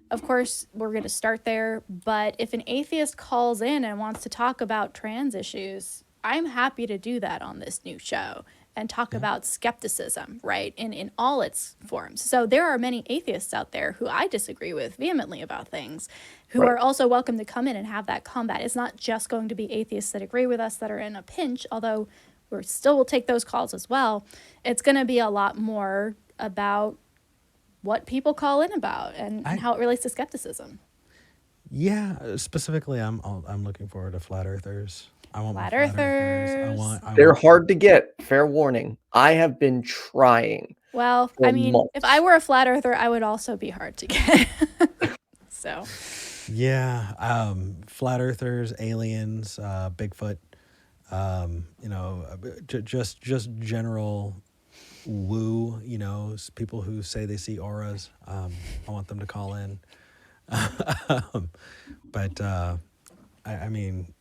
Of course, we're going to start there, but if an atheist calls in and wants to talk about trans issues, I'm happy to do that on this new show and talk about skepticism, right, in all its forms. So there are many atheists out there who I disagree with vehemently about things, who are also welcome to come in and have that combat. It's not just going to be atheists that agree with us that are in a pinch, although we still will take those calls as well. It's going to be a lot more about what people call in about and how it relates to skepticism. Yeah, specifically, I'm looking forward to flat earthers. I want Flat more earthers. They're hard to get. Fair warning. I have been trying. Well, for I mean, months. if I were a flat earther, I would also be hard to get. So, Yeah, flat earthers, aliens, Bigfoot, you know, just general woo, you know, people who say they see auras. I want them to call in. But I mean,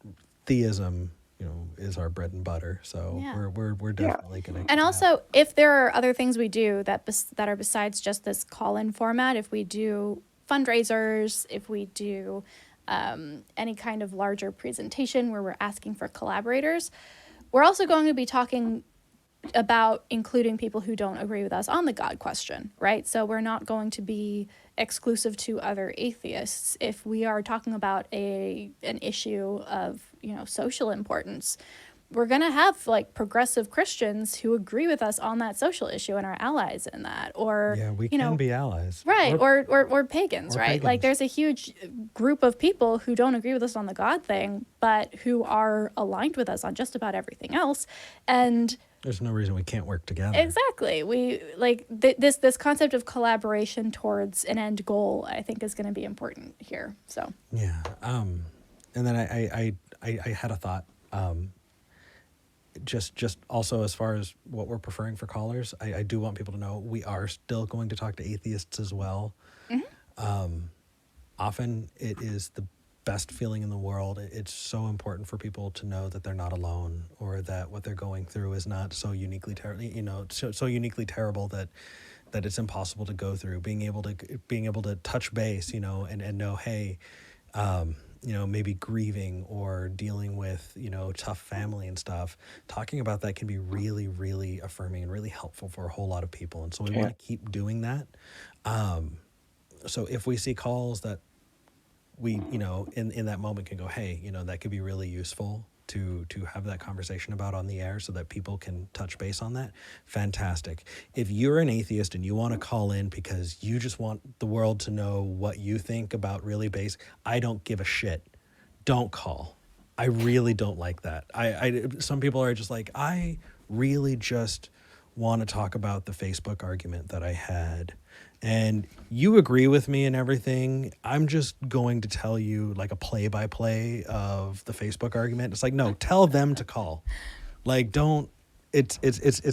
theism, you know, is our bread and butter. So we're definitely gonna. and also, if there are other things we do that are besides just this call-in format, if we do fundraisers, if we do any kind of larger presentation where we're asking for collaborators, we're also going to be talking about including people who don't agree with us on the God question, right? So we're not going to be exclusive to other atheists. If we are talking about an issue of, you know, social importance, we're going to have like progressive Christians who agree with us on that social issue and are allies in that, or we you know, can be allies, right? Or pagans, right? pagans. Like there's a huge group of people who don't agree with us on the God thing, but who are aligned with us on just about everything else, and there's no reason we can't work together. exactly. We like this concept of collaboration towards an end goal, I think, is going to be important here. So yeah, and then I had a thought. Just also as far as what we're preferring for callers, I do want people to know we are still going to talk to atheists as well. Often it is the best feeling in the world. It's so important for people to know that they're not alone, or that what they're going through is not so uniquely so uniquely terrible that it's impossible to go through. Being able to touch base, you know, and know, hey, you know, maybe grieving or dealing with, you know, tough family and stuff, talking about that can be really, really affirming and really helpful for a whole lot of people. And so we want to keep doing that. So if we see calls that we, you know, in that moment can go, hey, you know, that could be really useful to have that conversation about on the air so that people can touch base on that, fantastic. If you're an atheist and you want to call in because you just want the world to know what you think about really basic, I don't give a shit. Don't call. I really don't like that. Some people are just like, I really just want to talk about the Facebook argument that I had. And you agree with me and everything. I'm just going to tell you like a play-by-play of the Facebook argument. It's like, no, tell them to call. Like, don't. It's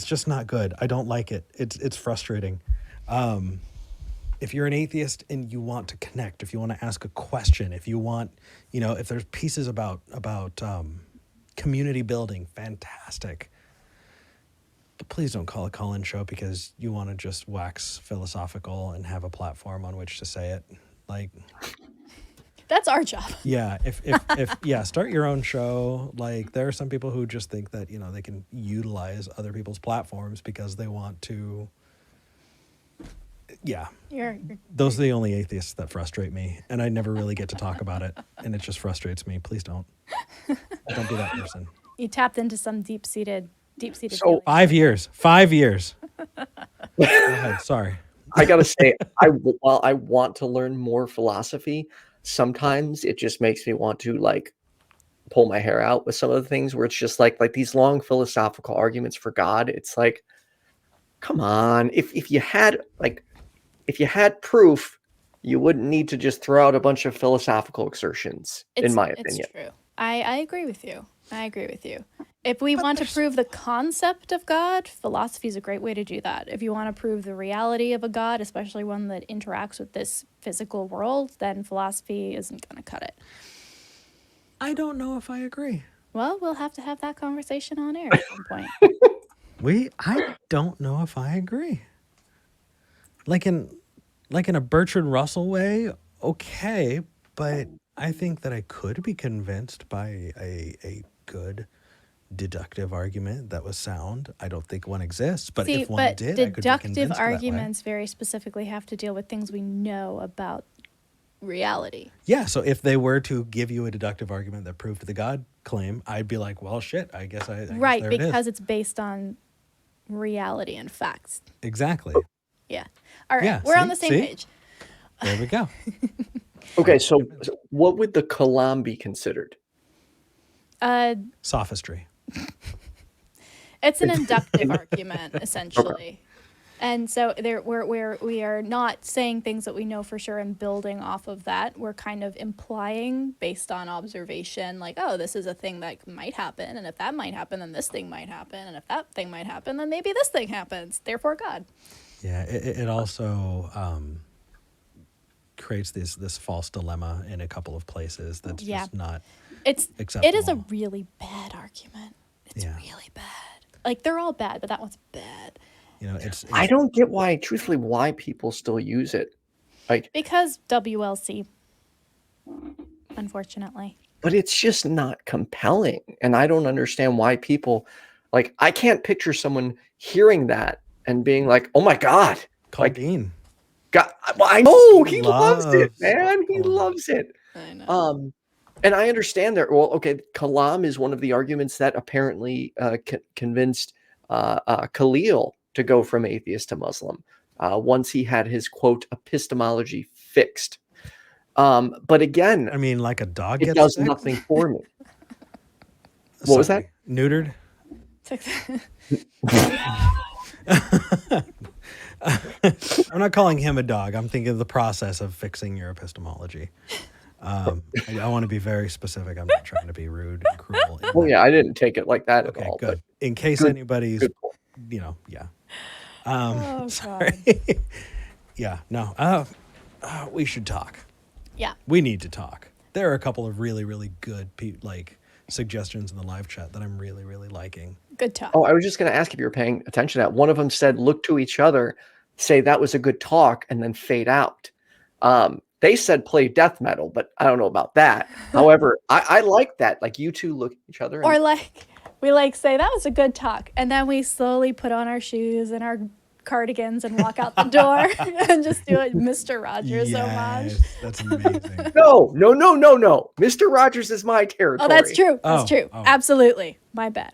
just not good. I don't like it. It's frustrating. If you're an atheist and you want to connect, if you want to ask a question, if you want, you know, if there's pieces about community building, fantastic. But please don't call a call-in show because you want to just wax philosophical and have a platform on which to say it. Like, that's our job. Yeah, if start your own show. Like, there are some people who just think that, you know, they can utilize other people's platforms because they want to. Yeah, those are the only atheists that frustrate me, and I never really get to talk about it, and it just frustrates me. Please don't be that person. You tapped into some deep-seated. So 5 years. 5 years. Go ahead. Sorry. I gotta say, while I want to learn more philosophy, sometimes it just makes me want to like pull my hair out with some of the things where it's just like these long philosophical arguments for God. It's like, come on, if you had proof, you wouldn't need to just throw out a bunch of philosophical exertions, in my opinion. It's true. I agree with you. If we want to prove the concept of God, philosophy is a great way to do that. If you want to prove the reality of a God, especially one that interacts with this physical world, then philosophy isn't going to cut it. I don't know if I agree. Well, we'll have to have that conversation on air at some point. I don't know if I agree. Like in a Bertrand Russell way, okay, but I think that I could be convinced by a good deductive argument that was sound. I don't think one exists, but See, if one but did, I could be deductive convinced arguments very specifically have to deal with things we know about reality. Yeah, so if they were to give you a deductive argument that proved the God claim, I'd be like, well, shit, I guess Right, there it is. because it's based on reality and facts. Exactly. Yeah. All right, Yeah, we're on the same see? page. There we go. Okay, so what would the kalam be considered? Sophistry. It's an inductive argument, essentially. And so we are not saying things that we know for sure and building off of that. We're kind of implying based on observation, like, oh, this is a thing that might happen. And if that might happen, then this thing might happen. And if that thing might happen, then maybe this thing happens. Therefore, God. Yeah, it also creates this false dilemma in a couple of places that's just not acceptable. It is a really bad argument. It's really bad. Like, they're all bad, but that one's bad. You know, it's I don't get truthfully, why people still use it. Like, because WLC, unfortunately. But it's just not compelling. And I don't understand why people, like, I can't picture someone hearing that and being like, oh my God. Called Dean. God, I know he loves it, Loves man. He Colin. loves it. I know. And I understand that. Well, okay, kalam is one of the arguments that apparently convinced Khalil to go from atheist to Muslim once he had his, quote, epistemology fixed. But again, I mean, like a dog it gets does sick? nothing for me. What was that? Neutered? I'm not calling him a dog. I'm thinking of the process of fixing your epistemology. I want to be very specific. I'm not trying to be rude and cruel. Oh yeah, I didn't take it like that at Okay, all. good. But In case good- anybody's, good point. yeah. Oh, Sorry. Yeah, no. We should talk. Yeah. We need to talk. There are a couple of really, really good suggestions in the live chat that I'm really, really liking. Good talk. Oh, I was just going to ask if you were paying attention to that. One of them said, look to each other, say that was a good talk, and then fade out. They said play death metal, but I don't know about that. However, I like that. Like, you two look at each other. Or we say that was a good talk, and then we slowly put on our shoes and our cardigans and walk out the door and just do a Mr. Rogers homage. That's amazing. No. Mr. Rogers is my territory. Oh, that's true. That's true. Oh. Absolutely. My bad.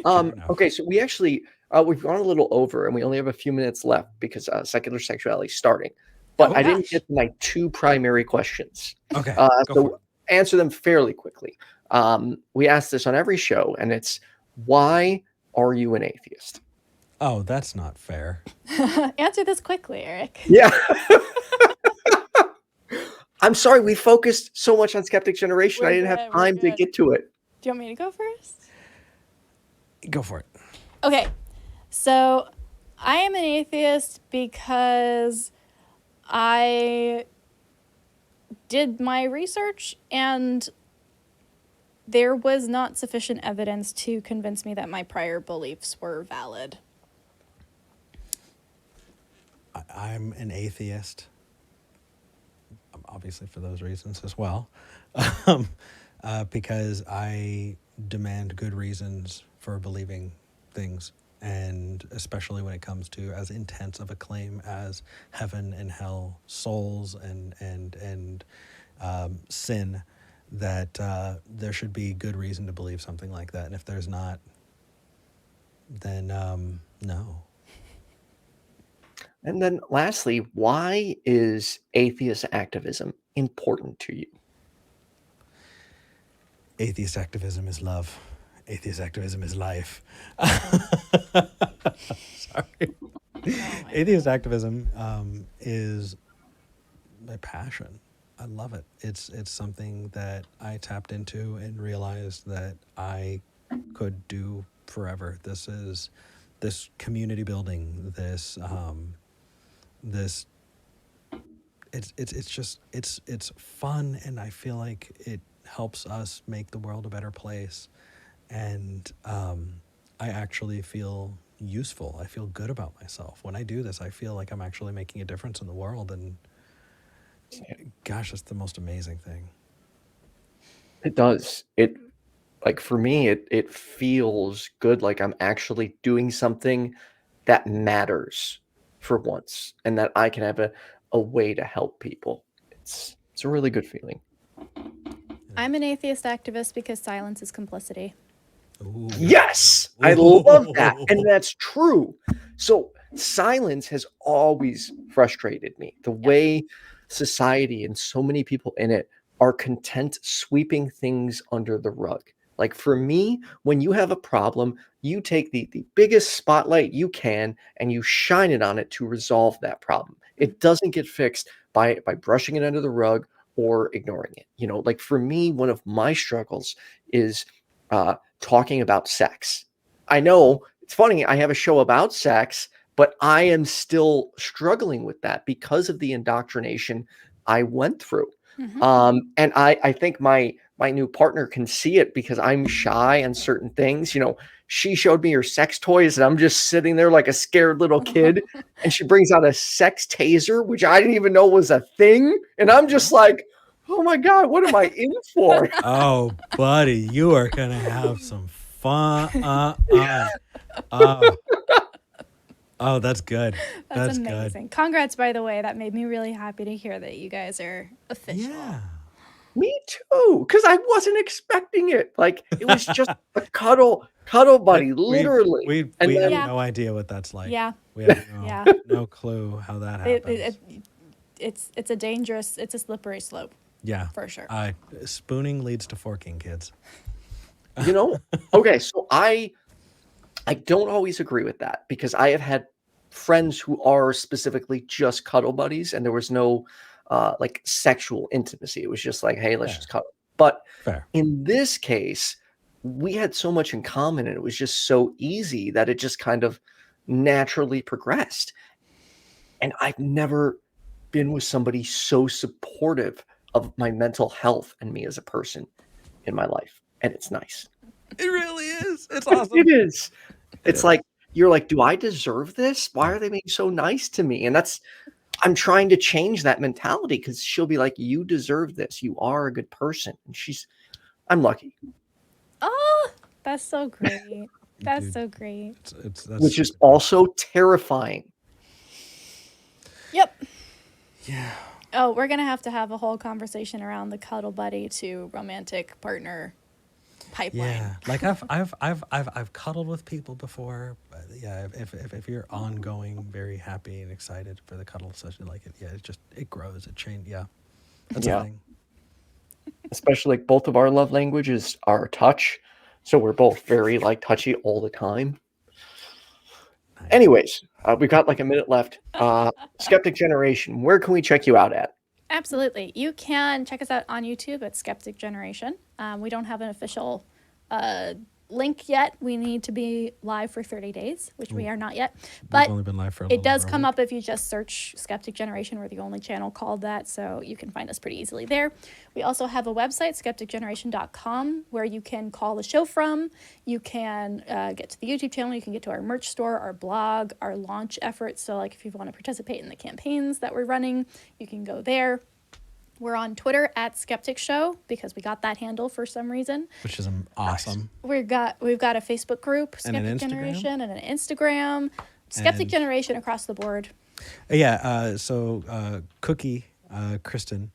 Okay, so we actually we've gone a little over, and we only have a few minutes left because secular sexuality is starting. But Oh, I didn't gosh. get to my two primary questions. Okay. Go for So it. answer them fairly quickly. We ask this on every show, and it's, why are you an atheist? Oh, that's not fair. Answer this quickly, Eric. Yeah. I'm sorry, we focused so much on Skeptic Generation. We're I didn't good, have we're time to good. get to it. Do you want me to go first? Go for it. Okay. So I am an atheist because I did my research and there was not sufficient evidence to convince me that my prior beliefs were valid. I'm an atheist, obviously for those reasons as well, because I demand good reasons for believing things, and especially when it comes to as intense of a claim as heaven and hell, souls and sin, that there should be good reason to believe something like that, and if there's not, then no. And then lastly, why is atheist activism important to you? Atheist activism is love. Atheist activism is life. Sorry. Atheist activism is my passion. I love it. It's something that I tapped into and realized that I could do forever. This is this community building, this it's fun, and I feel like it helps us make the world a better place. And I actually feel useful. I feel good about myself. When I do this, I feel like I'm actually making a difference in the world. And gosh, that's the most amazing thing. It does. It like for me, it feels good. Like I'm actually doing something that matters for once, and that I can have a way to help people. It's a really good feeling. I'm an atheist activist because silence is complicity. Ooh. Yes, I love that, and that's true. So silence has always frustrated me. The way society and so many people in it are content sweeping things under the rug. Like for me, when you have a problem, you take the biggest spotlight you can and you shine it on it to resolve that problem. It doesn't get fixed by brushing it under the rug or ignoring it. You know, like for me, one of my struggles is talking about sex. I know it's funny, I have a show about sex, but I am still struggling with that because of the indoctrination I went through. And I think my new partner can see it because I'm shy on certain things. You know, she showed me her sex toys, and I'm just sitting there like a scared little kid. And she brings out a sex taser, which I didn't even know was a thing. And I'm just like, oh my God, what am I in for? Oh, buddy, you are gonna have some fun. Oh, that's good. That's good. amazing. Congrats, by the way. That made me really happy to hear that you guys are official. Yeah. Me too, because I wasn't expecting it. Like it was just a cuddle buddy, literally. We And have then- no idea what that's like. Yeah. We have Yeah. no clue how that happens. It's a dangerous, it's a slippery slope Yeah. for sure. Spooning leads to forking, kids. You know, okay, so I don't always agree with that because I have had friends who are specifically just cuddle buddies, and there was no like sexual intimacy. It was just like, hey, let's Fair. just cuddle. But Fair. in this case, we had so much in common, and it was just so easy that it just kind of naturally progressed. And I've never been with somebody so supportive of my mental health and me as a person in my life. And it's nice. It really is. It's awesome. It is. It's is. like, you're like, do I deserve this? Why are they being so nice to me? And I'm trying to change that mentality because she'll be like, you deserve this. You are a good person. And I'm lucky. Oh, that's so great. That's Dude, so great. That's Which is also terrifying. Yep. Yeah. Oh, we're gonna have to have a whole conversation around the cuddle buddy to romantic partner pipeline. Yeah, like I've cuddled with people before. But yeah, if you're ongoing, very happy and excited for the cuddle session, like it grows, it changes. Yeah, that's a thing. Especially like both of our love languages are touch, so we're both very like touchy all the time. Nice. Anyways, we've got like a minute left. Skeptic Generation, where can we check you out at? Absolutely. You can check us out on YouTube at Skeptic Generation. We don't have an official link yet. We need to be live for 30 days, which we are not yet. But We've only been live for a it little does over a come week. up if you just search Skeptic Generation. We're the only channel called that, so you can find us pretty easily there. We also have a website, skepticgeneration.com, where you can call the show from. You can get to the YouTube channel. You can get to our merch store, our blog, our launch efforts. So like if you want to participate in the campaigns that we're running, you can go there. We're on Twitter at Skeptic Show because we got that handle for some reason. Which is awesome. We've got a Facebook group, And an Skeptic Instagram? Generation, and an Instagram. Skeptic And- Generation across the board. Yeah. So Cookie, Kristen,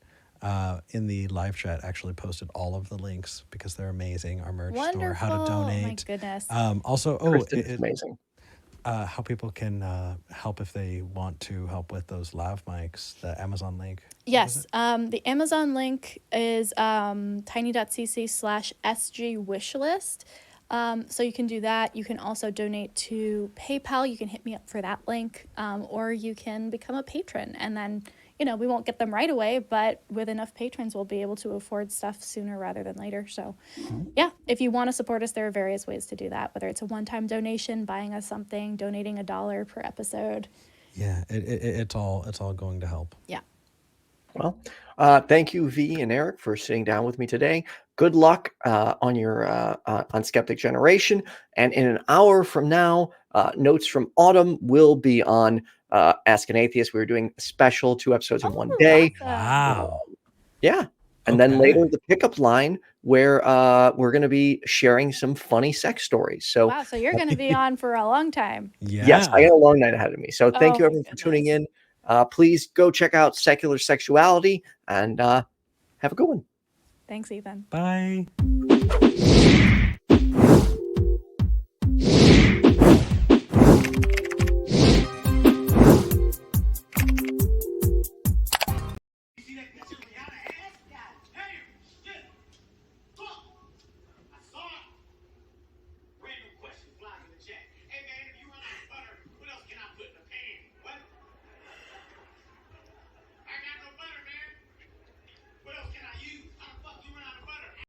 in the live chat actually posted all of the links because they're amazing. Our merch store, how to Wonderful. donate. My goodness. Also, Kristen's amazing. how people can help if they want to help with those lav mics, the Amazon link. Yes, the Amazon link is tiny.cc/SG wishlist. So you can do that. You can also donate to PayPal. You can hit me up for that link, or you can become a patron. And then, we won't get them right away, but with enough patrons, we'll be able to afford stuff sooner rather than later. So, yeah, if you want to support us, there are various ways to do that, whether it's a one-time donation, buying us something, donating $1 per episode. Yeah, it's all going to help. Yeah. Well, thank you, V and Eric, for sitting down with me today. Good luck on your on Skeptic Generation. And in an hour from now, Notes from Autumn will be on Ask an Atheist. We're doing a special 2 episodes in one day. Awesome. Wow. Yeah. And then Okay. later the pickup line where we're going to be sharing some funny sex stories. So Wow, so you're going to be on for a long time. Yeah. yes, I got a long night ahead of me. So thank Oh, you my everyone for tuning goodness. in. Please go check out Secular Sexuality and have a good one. Thanks, Ethan. Bye.